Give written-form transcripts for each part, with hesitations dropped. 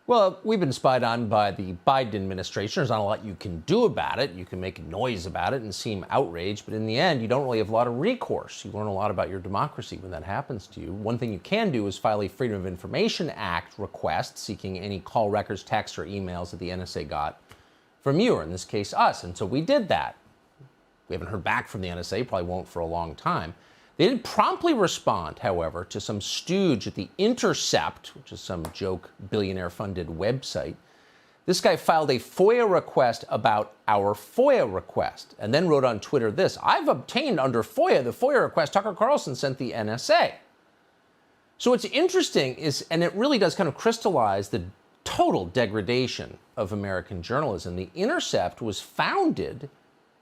Well, we've been spied on by the Biden administration. There's not a lot you can do about it. You can make noise about it and seem outraged, but in the end, you don't really have a lot of recourse. You learn a lot about your democracy when that happens to you. One thing you can do is file a Freedom of Information Act request seeking any call records, texts, or emails that the NSA got from you, or in this case, us. And so we did that. We haven't heard back from the NSA, probably won't for a long time. They did promptly respond, however, to some stooge at The Intercept, which is some joke billionaire-funded website. This guy filed a FOIA request about our FOIA request and then wrote on Twitter this: "I've obtained under FOIA the FOIA request Tucker Carlson sent the NSA." So what's interesting is, and it really does kind of crystallize the total degradation of American journalism. The Intercept was founded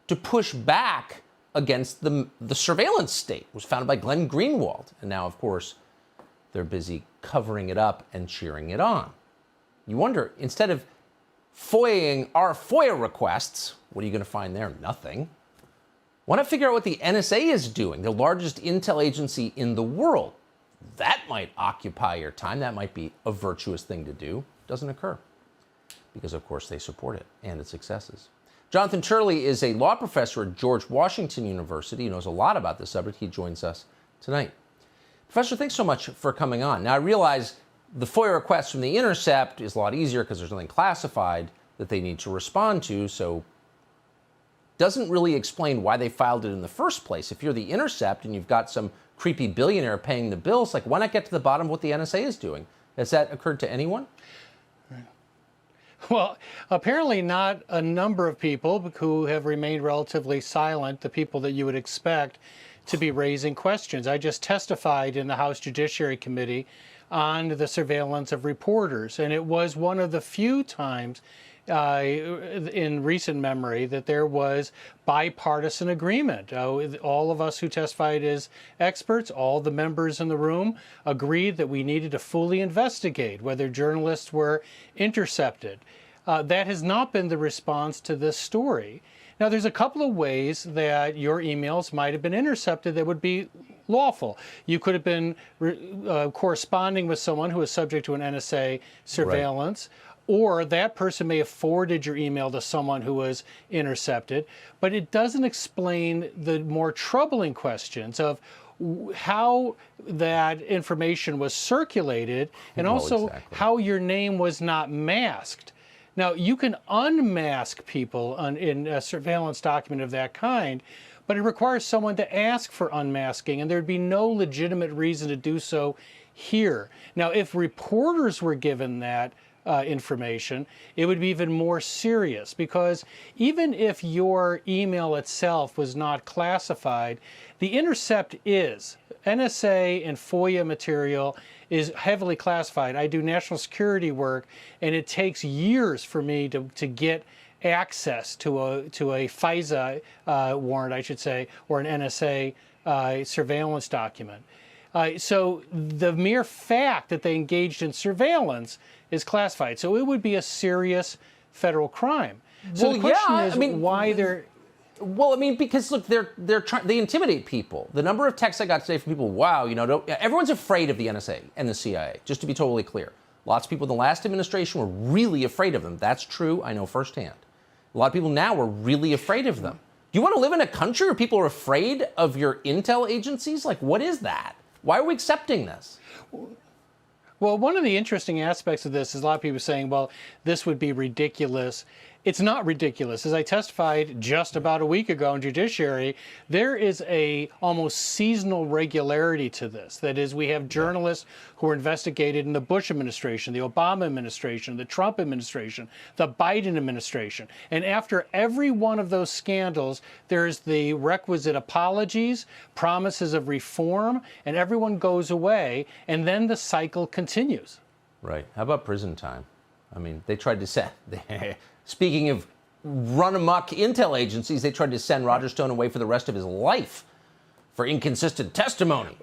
to push back against the surveillance state. It was founded by Glenn Greenwald. And now, of course, they're busy covering it up and cheering it on. You wonder, instead of FOIAing our FOIA requests, what are you going to find there? Nothing. Why not figure out what the NSA is doing, the largest intel agency in the world? That might occupy your time. That might be a virtuous thing to do. Doesn't occur because, of course, they support it and its successes. Jonathan Turley is a law professor at George Washington University. He knows a lot about this subject. He joins us tonight. Professor, thanks so much for coming on. Now, I realize the FOIA request from The Intercept is a lot easier because there's nothing classified that they need to respond to, so doesn't really explain why they filed it in the first place. If you're The Intercept and you've got some creepy billionaire paying the bills, like, why not get to the bottom of what the NSA is doing? Has that occurred to anyone? Well, apparently not a number of people who have remained relatively silent, the people that you would expect to be raising questions. I just testified in the House Judiciary Committee on the surveillance of reporters, and it was one of the few times in recent memory that there was bipartisan agreement. All of us who testified as experts, all the members in the room, agreed that we needed to fully investigate whether journalists were intercepted. That has not been the response to this story. Now, there's a couple of ways that your emails might have been intercepted that would be lawful. You could have been corresponding with someone who is subject to an NSA surveillance. Right. Or that person may have forwarded your email to someone who was intercepted, but it doesn't explain the more troubling questions of how that information was circulated and also how your name was not masked. Now, you can unmask people in a surveillance document of that kind, but it requires someone to ask for unmasking, and there'd be no legitimate reason to do so here. Now, if reporters were given that information, it would be even more serious, because even if your email itself was not classified, the Intercept is. NSA and FOIA material is heavily classified. I do national security work, and it takes years for me to get access to a FISA warrant, I should say, or an NSA surveillance document. So the mere fact that they engaged in surveillance is classified. So it would be a serious federal crime. So well, the question yeah, is, I mean, why they're... Well, I mean, because look, they intimidate people. The number of texts I got today from people, wow, everyone's afraid of the NSA and the CIA, just to be totally clear. Lots of people in the last administration were really afraid of them. That's true, I know firsthand. A lot of people now are really afraid of them. Do you want to live in a country where people are afraid of your intel agencies? Like, what is that? Why are we accepting this? Well, one of the interesting aspects of this is a lot of people saying, well, this would be ridiculous. It's not ridiculous. As I testified just about a week ago in Judiciary, there is a almost seasonal regularity to this. That is, we have journalists who were investigated in the Bush administration, the Obama administration, the Trump administration, the Biden administration. And after every one of those scandals, there's the requisite apologies, promises of reform, and everyone goes away, and then the cycle continues. Right. How about prison time? I mean, they tried to set... Speaking of run-amok intel agencies, they tried to send Roger Stone away for the rest of his life for inconsistent testimony.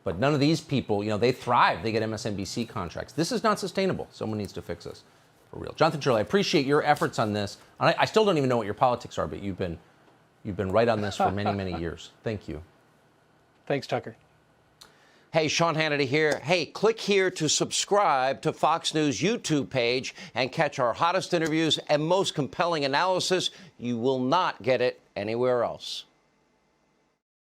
But none of these people, they thrive. They get MSNBC contracts. This is not sustainable. Someone needs to fix this for real. Jonathan Turley, I appreciate your efforts on this. I still don't even know what your politics are, but you've been right on this for many, many years. Thank you. Thanks, Tucker. Hey, Sean Hannity here. Hey, click here to subscribe to Fox News YouTube page and catch our hottest interviews and most compelling analysis. You will not get it anywhere else.